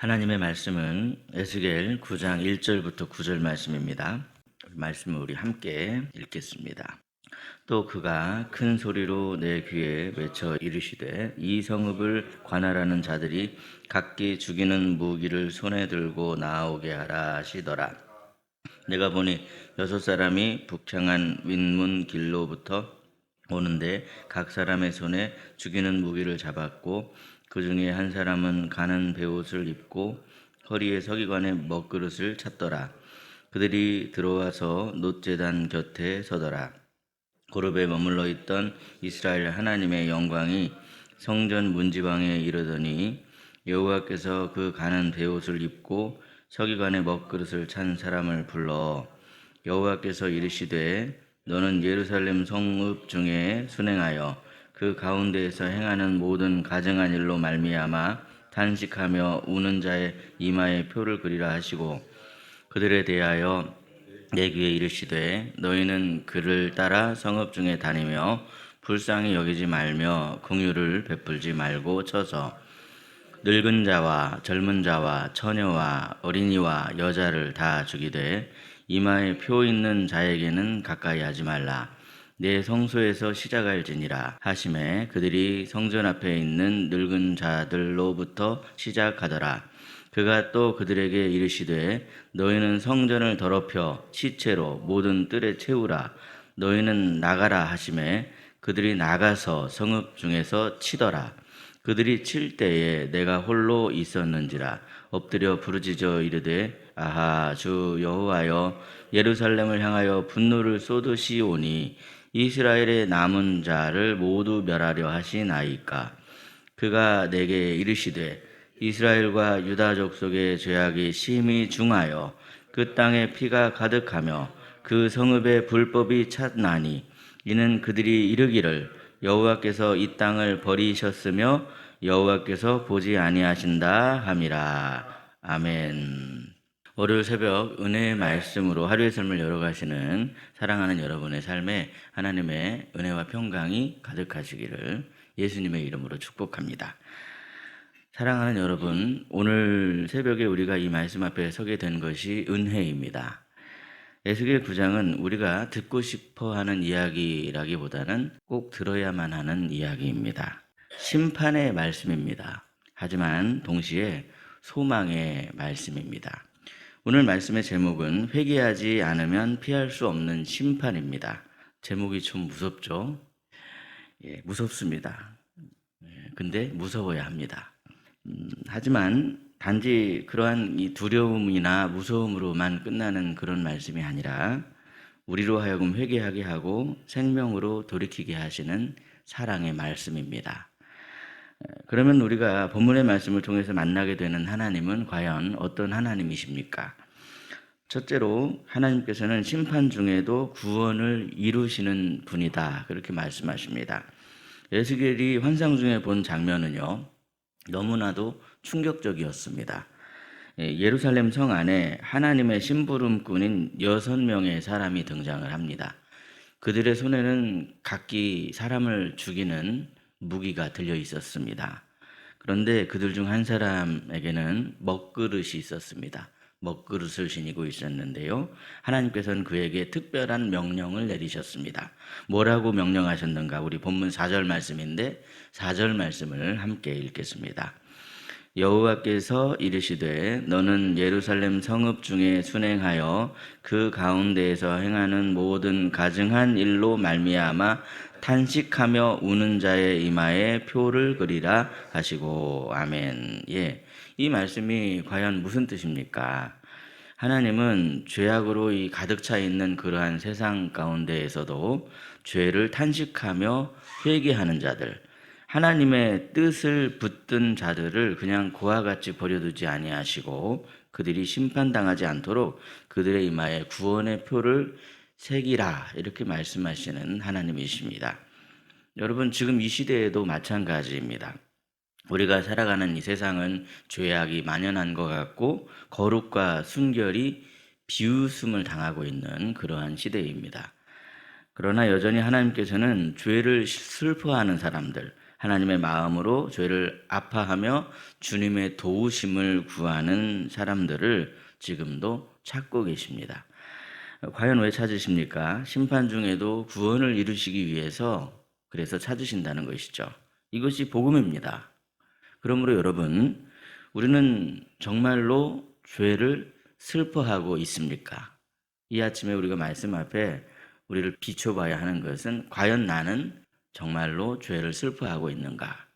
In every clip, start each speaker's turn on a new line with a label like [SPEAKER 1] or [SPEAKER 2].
[SPEAKER 1] 하나님의 말씀은 에스겔 9장 1절부터 9절 말씀입니다. 말씀을 우리 함께 읽겠습니다. 또 그가 큰 소리로 내 귀에 외쳐 이르시되 이 성읍을 관할하는 자들이 각기 죽이는 무기를 손에 들고 나오게 하라 하시더라. 내가 보니 6사람이 북향한 윗문 길로부터 오는데 각 사람의 손에 죽이는 무기를 잡았고 그 중에 한 사람은 가는 베옷을 입고 허리에 서기관의 먹그릇을 찼더라. 그들이 들어와서 놋제단 곁에 서더라. 고렙에 머물러 있던 이스라엘 하나님의 영광이 성전 문지방에 이르더니 여호와께서 그 가는 베옷을 입고 서기관의 먹그릇을 찬 사람을 불러 여호와께서 이르시되 너는 예루살렘 성읍 중에 순행하여 그 가운데에서 행하는 모든 가증한 일로 말미암아 탄식하며 우는 자의 이마에 표를 그리라 하시고 그들에 대하여 내 귀에 이르시되 너희는 그를 따라 성읍 중에 다니며 불쌍히 여기지 말며 긍휼을 베풀지 말고 쳐서 늙은 자와 젊은 자와 처녀와 어린이와 여자를 다 죽이되 이마에 표 있는 자에게는 가까이 하지 말라. 내 성소에서 시작할지니라 하심에 그들이 성전 앞에 있는 늙은 자들로부터 시작하더라. 그가 또 그들에게 이르시되 너희는 성전을 더럽혀 시체로 모든 뜰에 채우라. 너희는 나가라 하심에 그들이 나가서 성읍 중에서 치더라. 그들이 칠 때에 내가 홀로 있었는지라 엎드려 부르짖어 이르되 아하 주 여호와여 예루살렘을 향하여 분노를 쏟으시오니 이스라엘의 남은 자를 모두 멸하려 하시나이까. 그가 내게 이르시되 이스라엘과 유다 족속의 죄악이 심히 중하여 그 땅에 피가 가득하며 그 성읍에 불법이 찼나니 이는 그들이 이르기를 여호와께서 이 땅을 버리셨으며 여호와께서 보지 아니하신다 함이라. 아멘. 월요일 새벽 은혜의 말씀으로 하루의 삶을 열어가시는 사랑하는 여러분의 삶에 하나님의 은혜와 평강이 가득하시기를 예수님의 이름으로 축복합니다. 사랑하는 여러분, 오늘 새벽에 우리가 이 말씀 앞에 서게 된 것이 은혜입니다. 에스겔 9장은 우리가 듣고 싶어 하는 이야기라기보다는 꼭 들어야만 하는 이야기입니다. 심판의 말씀입니다. 하지만 동시에 소망의 말씀입니다. 오늘 말씀의 제목은 회개하지 않으면 피할 수 없는 심판입니다. 제목이 좀 무섭죠? 무섭습니다. 근데 무서워야 합니다. 하지만 단지 그러한 이 두려움이나 무서움으로만 끝나는 그런 말씀이 아니라 우리로 하여금 회개하게 하고 생명으로 돌이키게 하시는 사랑의 말씀입니다. 그러면 우리가 본문의 말씀을 통해서 만나게 되는 하나님은 과연 어떤 하나님이십니까? 첫째로 하나님께서는 심판 중에도 구원을 이루시는 분이다. 그렇게 말씀하십니다. 에스겔이 환상 중에 본 장면은요, 너무나도 충격적이었습니다. 예루살렘 성 안에 하나님의 심부름꾼인 6명의 사람이 등장을 합니다. 그들의 손에는 각기 사람을 죽이는 무기가 들려 있었습니다. 그런데 그들 중 한 사람에게는 먹그릇이 있었습니다. 먹그릇을 지니고 있었는데요. 하나님께서는 그에게 특별한 명령을 내리셨습니다. 뭐라고 명령하셨는가? 우리 본문 4절 말씀인데 4절 말씀을 함께 읽겠습니다. 여호와께서 이르시되 너는 예루살렘 성읍 중에 순행하여 그 가운데에서 행하는 모든 가증한 일로 말미암아 탄식하며 우는 자의 이마에 표를 그리라 하시고 아멘. 이 말씀이 과연 무슨 뜻입니까? 하나님은 죄악으로 가득 차 있는 그러한 세상 가운데에서도 죄를 탄식하며 회개하는 자들, 하나님의 뜻을 붙든 자들을 그냥 고와 같이 버려두지 아니하시고 그들이 심판당하지 않도록 그들의 이마에 구원의 표를 새기라 이렇게 말씀하시는 하나님이십니다. 여러분, 지금 이 시대에도 마찬가지입니다. 우리가 살아가는 이 세상은 죄악이 만연한 것 같고 거룩과 순결이 비웃음을 당하고 있는 그러한 시대입니다. 그러나 여전히 하나님께서는 죄를 슬퍼하는 사람들, 하나님의 마음으로 죄를 아파하며 주님의 도우심을 구하는 사람들을 지금도 찾고 계십니다. 과연 왜 찾으십니까? 심판 중에도 구원을 이루시기 위해서 그래서 찾으신다는 것이죠. 이것이 복음입니다. 그러므로 여러분, 우리는 정말로 죄를 슬퍼하고 있습니까? 이 아침에 우리가 말씀 앞에 우리를 비춰봐야 하는 것은 과연 나는 정말로 죄를 슬퍼하고 있는가?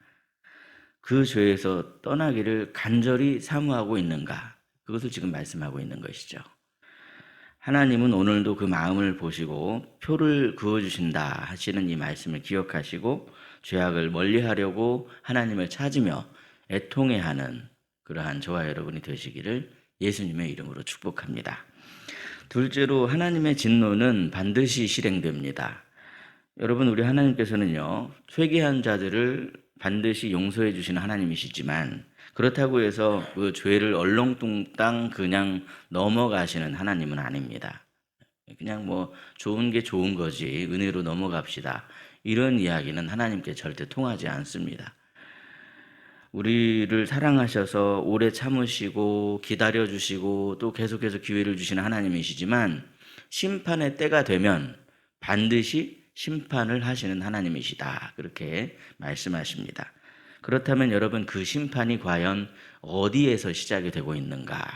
[SPEAKER 1] 그 죄에서 떠나기를 간절히 사모하고 있는가? 그것을 지금 말씀하고 있는 것이죠. 하나님은 오늘도 그 마음을 보시고 표를 그어주신다 하시는 이 말씀을 기억하시고 죄악을 멀리하려고 하나님을 찾으며 애통해하는 그러한 저와 여러분이 되시기를 예수님의 이름으로 축복합니다. 둘째로 하나님의 진노는 반드시 실행됩니다. 여러분, 우리 하나님께서는요, 회개한 자들을 반드시 용서해 주시는 하나님이시지만 그렇다고 해서 그 죄를 얼렁뚱땅 그냥 넘어가시는 하나님은 아닙니다. 그냥 뭐 좋은 게 좋은 거지 은혜로 넘어갑시다, 이런 이야기는 하나님께 절대 통하지 않습니다. 우리를 사랑하셔서 오래 참으시고 기다려주시고 또 계속해서 기회를 주시는 하나님이시지만 심판의 때가 되면 반드시 심판을 하시는 하나님이시다, 그렇게 말씀하십니다. 그렇다면 여러분, 그 심판이 과연 어디에서 시작이 되고 있는가?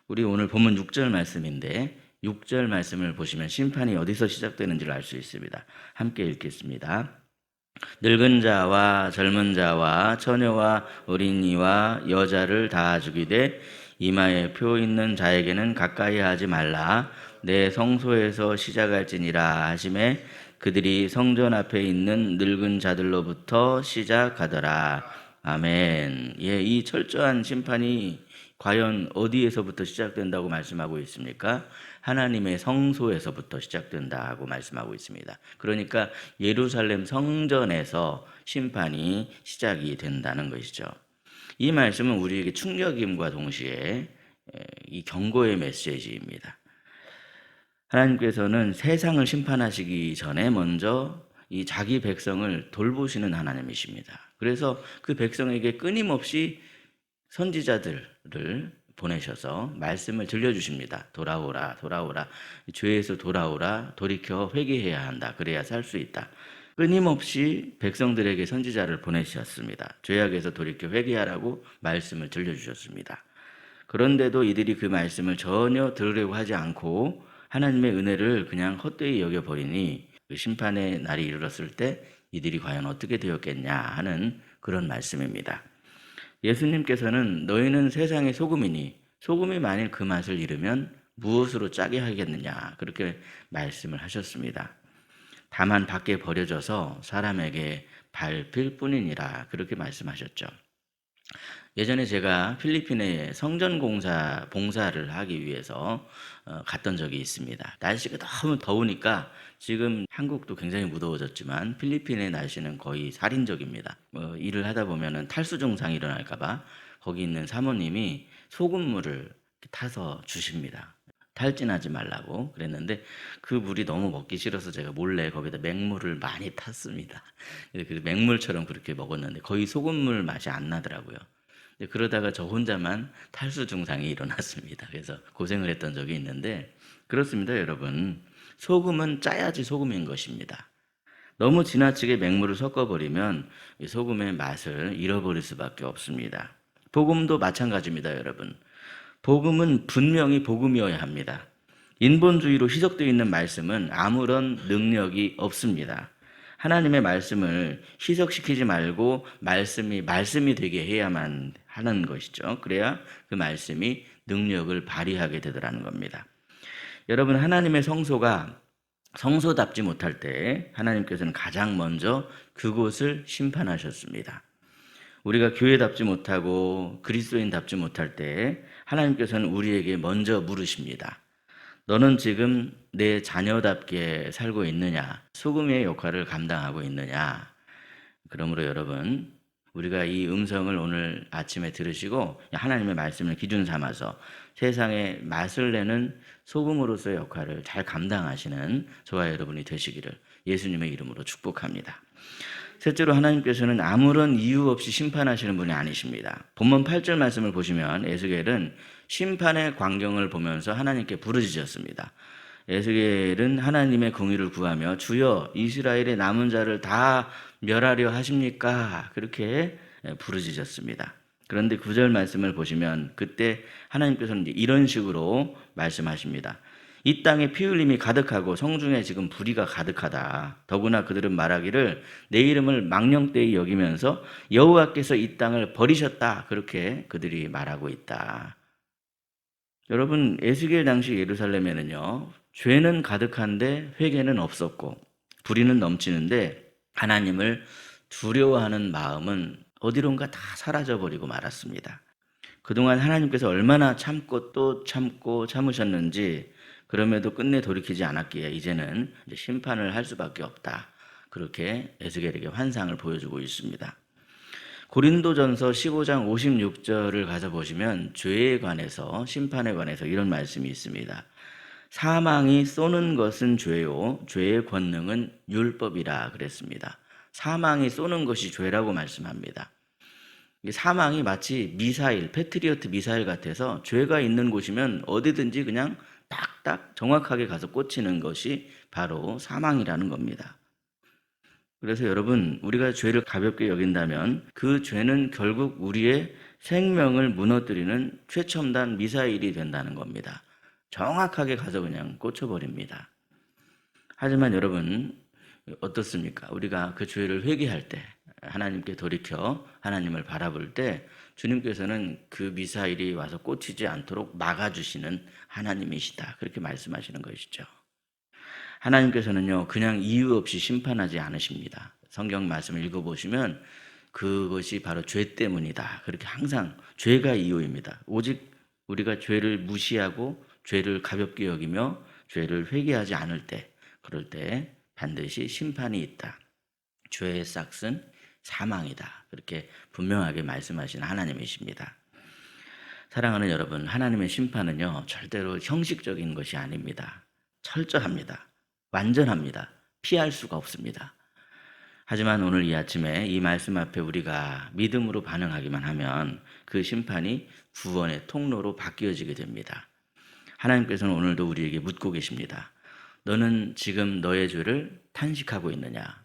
[SPEAKER 1] 우리 오늘 본문 6절 말씀인데 6절 말씀을 보시면 심판이 어디서 시작되는지를 알 수 있습니다. 함께 읽겠습니다. 늙은 자와 젊은 자와 처녀와 어린이와 여자를 다 죽이되 이마에 표 있는 자에게는 가까이 하지 말라. 내 성소에서 시작할지니라 하심에 그들이 성전 앞에 있는 늙은 자들로부터 시작하더라. 아멘. 예, 이 철저한 심판이 과연 어디에서부터 시작된다고 말씀하고 있습니까? 하나님의 성소에서부터 시작된다고 말씀하고 있습니다. 그러니까 예루살렘 성전에서 심판이 시작이 된다는 것이죠. 이 말씀은 우리에게 충격임과 동시에 이 경고의 메시지입니다. 하나님께서는 세상을 심판하시기 전에 먼저 이 자기 백성을 돌보시는 하나님이십니다. 그래서 그 백성에게 끊임없이 선지자들을 보내셔서 말씀을 들려주십니다. 돌아오라, 돌아오라, 죄에서 돌아오라, 돌이켜 회개해야 한다, 그래야 살 수 있다. 끊임없이 백성들에게 선지자를 보내셨습니다. 죄악에서 돌이켜 회개하라고 말씀을 들려주셨습니다. 그런데도 이들이 그 말씀을 전혀 들으려고 하지 않고 하나님의 은혜를 그냥 헛되이 여겨버리니 그 심판의 날이 이르렀을 때 이들이 과연 어떻게 되었겠냐 하는 그런 말씀입니다. 예수님께서는 너희는 세상의 소금이니 소금이 만일 그 맛을 잃으면 무엇으로 짜게 하겠느냐, 그렇게 말씀을 하셨습니다. 다만 밖에 버려져서 사람에게 밟힐 뿐이니라, 그렇게 말씀하셨죠. 예전에 제가 필리핀에 봉사를 하기 위해서 갔던 적이 있습니다. 날씨가 너무 더우니까 지금 한국도 굉장히 무더워졌지만 필리핀의 날씨는 거의 살인적입니다. 일을 하다 보면 탈수 증상이 일어날까봐 거기 있는 사모님이 소금물을 타서 주십니다. 탈진하지 말라고 그랬는데 그 물이 너무 먹기 싫어서 제가 몰래 거기다 맹물을 많이 탔습니다. 그 맹물처럼 그렇게 먹었는데 거의 소금물 맛이 안 나더라고요. 그러다가 저 혼자만 탈수 증상이 일어났습니다. 그래서 고생을 했던 적이 있는데 그렇습니다, 여러분. 소금은 짜야지 소금인 것입니다. 너무 지나치게 맹물을 섞어버리면 소금의 맛을 잃어버릴 수밖에 없습니다. 복음도 마찬가지입니다, 여러분. 복음은 분명히 복음이어야 합니다. 인본주의로 희석되어 있는 말씀은 아무런 능력이 없습니다. 하나님의 말씀을 희석시키지 말고 말씀이 되게 해야만 하는 것이죠. 그래야 그 말씀이 능력을 발휘하게 되더라는 겁니다. 여러분, 하나님의 성소가 성소답지 못할 때 하나님께서는 가장 먼저 그곳을 심판하셨습니다. 우리가 교회답지 못하고 그리스도인답지 못할 때 하나님께서는 우리에게 먼저 물으십니다. 너는 지금 내 자녀답게 살고 있느냐? 소금의 역할을 감당하고 있느냐? 그러므로 여러분, 우리가 이 음성을 오늘 아침에 들으시고 하나님의 말씀을 기준 삼아서 세상에 맛을 내는 소금으로서의 역할을 잘 감당하시는 저와 여러분이 되시기를 예수님의 이름으로 축복합니다. 셋째로 하나님께서는 아무런 이유 없이 심판하시는 분이 아니십니다. 본문 8절 말씀을 보시면 에스겔은 심판의 광경을 보면서 하나님께 부르짖었습니다. 에스겔은 하나님의 공의를 구하며 주여 이스라엘의 남은 자를 다 멸하려 하십니까? 그렇게 부르짖었습니다. 그런데 9절 말씀을 보시면 그때 하나님께서는 이런 식으로 말씀하십니다. 이 땅에 피 흘림이 가득하고 성중에 지금 불의가 가득하다. 더구나 그들은 말하기를 내 이름을 망령되이 여기면서 여호와께서 이 땅을 버리셨다. 그렇게 그들이 말하고 있다. 여러분, 에스겔 당시 예루살렘에는요, 죄는 가득한데 회개는 없었고 불의는 넘치는데 하나님을 두려워하는 마음은 어디론가 다 사라져버리고 말았습니다. 그동안 하나님께서 얼마나 참고 또 참고 참으셨는지, 그럼에도 끝내 돌이키지 않았기에 이제는 심판을 할 수밖에 없다. 그렇게 에스겔에게 환상을 보여주고 있습니다. 고린도전서 15장 56절을 가서 보시면 죄에 관해서, 심판에 관해서 이런 말씀이 있습니다. 사망이 쏘는 것은 죄요 죄의 권능은 율법이라 그랬습니다. 사망이 쏘는 것이 죄라고 말씀합니다. 사망이 마치 미사일, 패트리어트 미사일 같아서 죄가 있는 곳이면 어디든지 그냥 딱딱 정확하게 가서 꽂히는 것이 바로 사망이라는 겁니다. 그래서 여러분, 우리가 죄를 가볍게 여긴다면 그 죄는 결국 우리의 생명을 무너뜨리는 최첨단 미사일이 된다는 겁니다. 정확하게 가서 그냥 꽂혀버립니다. 하지만 여러분, 어떻습니까? 우리가 그 죄를 회개할 때, 하나님께 돌이켜 하나님을 바라볼 때 주님께서는 그 미사일이 와서 꽂히지 않도록 막아주시는 하나님이시다. 그렇게 말씀하시는 것이죠. 하나님께서는요, 그냥 이유 없이 심판하지 않으십니다. 성경 말씀을 읽어보시면 그것이 바로 죄 때문이다. 그렇게 항상 죄가 이유입니다. 오직 우리가 죄를 무시하고 죄를 가볍게 여기며 죄를 회개하지 않을 때, 그럴 때 반드시 심판이 있다. 죄의 싹은 사망이다. 그렇게 분명하게 말씀하신 하나님이십니다. 사랑하는 여러분, 하나님의 심판은요, 절대로 형식적인 것이 아닙니다. 철저합니다. 완전합니다. 피할 수가 없습니다. 하지만 오늘 이 아침에 이 말씀 앞에 우리가 믿음으로 반응하기만 하면 그 심판이 구원의 통로로 바뀌어지게 됩니다. 하나님께서는 오늘도 우리에게 묻고 계십니다. 너는 지금 너의 죄를 탄식하고 있느냐?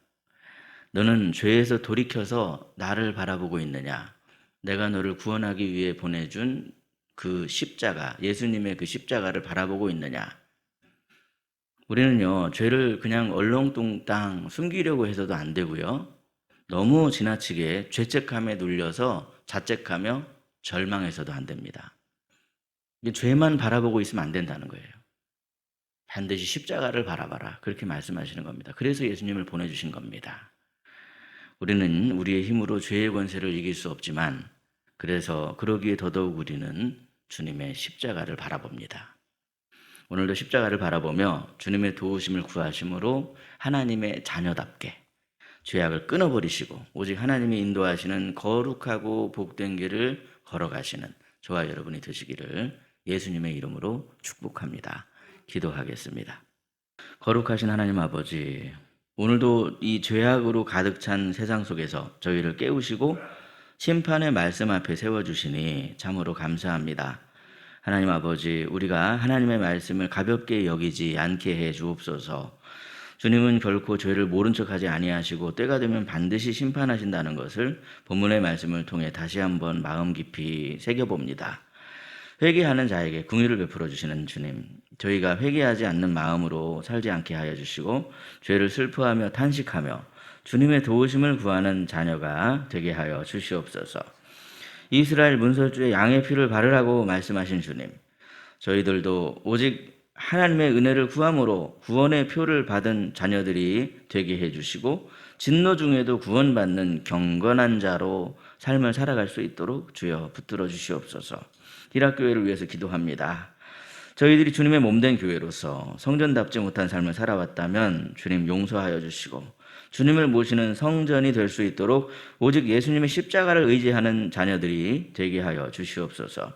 [SPEAKER 1] 너는 죄에서 돌이켜서 나를 바라보고 있느냐? 내가 너를 구원하기 위해 보내준 그 십자가, 예수님의 그 십자가를 바라보고 있느냐? 우리는요, 죄를 그냥 얼렁뚱땅 숨기려고 해서도 안 되고요. 너무 지나치게 죄책감에 눌려서 자책하며 절망해서도 안 됩니다. 죄만 바라보고 있으면 안 된다는 거예요. 반드시 십자가를 바라봐라. 그렇게 말씀하시는 겁니다. 그래서 예수님을 보내주신 겁니다. 우리는 우리의 힘으로 죄의 권세를 이길 수 없지만, 그래서 그러기에 더더욱 우리는 주님의 십자가를 바라봅니다. 오늘도 십자가를 바라보며 주님의 도우심을 구하심으로 하나님의 자녀답게 죄악을 끊어버리시고 오직 하나님이 인도하시는 거룩하고 복된 길을 걸어가시는 저와 여러분이 되시기를 예수님의 이름으로 축복합니다. 기도하겠습니다. 거룩하신 하나님 아버지, 오늘도 이 죄악으로 가득 찬 세상 속에서 저희를 깨우시고 심판의 말씀 앞에 세워주시니 참으로 감사합니다. 하나님 아버지, 우리가 하나님의 말씀을 가볍게 여기지 않게 해 주옵소서. 주님은 결코 죄를 모른 척하지 아니하시고 때가 되면 반드시 심판하신다는 것을 본문의 말씀을 통해 다시 한번 마음 깊이 새겨봅니다. 회개하는 자에게 긍휼을 베풀어 주시는 주님, 저희가 회개하지 않는 마음으로 살지 않게 하여 주시고 죄를 슬퍼하며 탄식하며 주님의 도우심을 구하는 자녀가 되게 하여 주시옵소서. 이스라엘 문설주에 양의 피를 바르라고 말씀하신 주님, 저희들도 오직 하나님의 은혜를 구함으로 구원의 표를 받은 자녀들이 되게 해주시고 진노 중에도 구원받는 경건한 자로 삶을 살아갈 수 있도록 주여 붙들어 주시옵소서. 기락교회를 위해서 기도합니다. 저희들이 주님의 몸된 교회로서 성전답지 못한 삶을 살아왔다면 주님 용서하여 주시고 주님을 모시는 성전이 될 수 있도록 오직 예수님의 십자가를 의지하는 자녀들이 되게 하여 주시옵소서.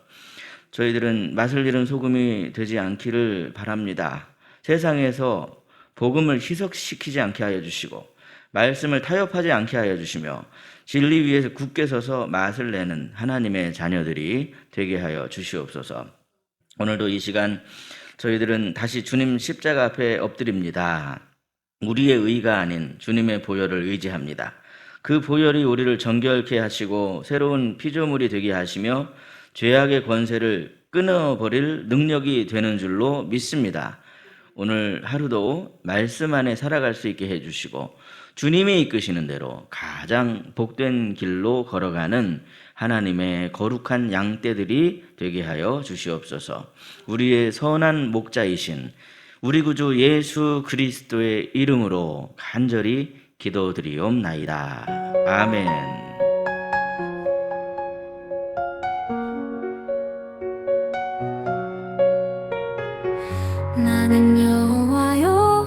[SPEAKER 1] 저희들은 맛을 잃은 소금이 되지 않기를 바랍니다. 세상에서 복음을 희석시키지 않게 하여 주시고 말씀을 타협하지 않게 하여 주시며 진리 위에서 굳게 서서 맛을 내는 하나님의 자녀들이 되게 하여 주시옵소서. 오늘도 이 시간 저희들은 다시 주님 십자가 앞에 엎드립니다. 우리의 의가 아닌 주님의 보혈을 의지합니다. 그 보혈이 우리를 정결케 하시고 새로운 피조물이 되게 하시며 죄악의 권세를 끊어버릴 능력이 되는 줄로 믿습니다. 오늘 하루도 말씀 안에 살아갈 수 있게 해주시고 주님이 이끄시는 대로 가장 복된 길로 걸어가는 하나님의 거룩한 양떼들이 되게 하여 주시옵소서. 우리의 선한 목자이신 우리 구주 예수 그리스도의 이름으로 간절히 기도드리옵나이다. 아멘.
[SPEAKER 2] 나는 여호와요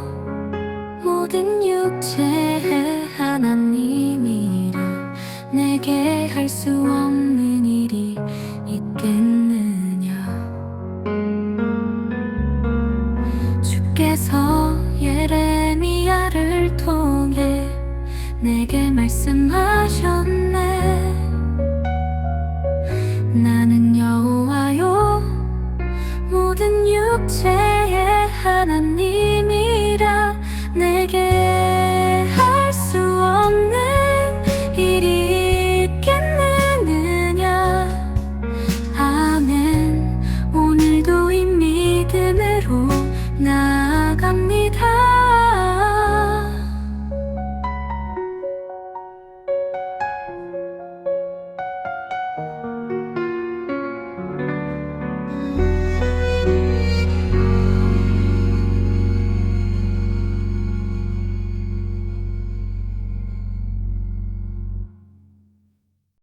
[SPEAKER 2] 모든 육체의 하나님이라 내게 할 수 없는 일이 있겠느냐. 주께서 예레미야를 통해 내게 말씀하셨네. 나는 여호와요 모든 육체의 하나님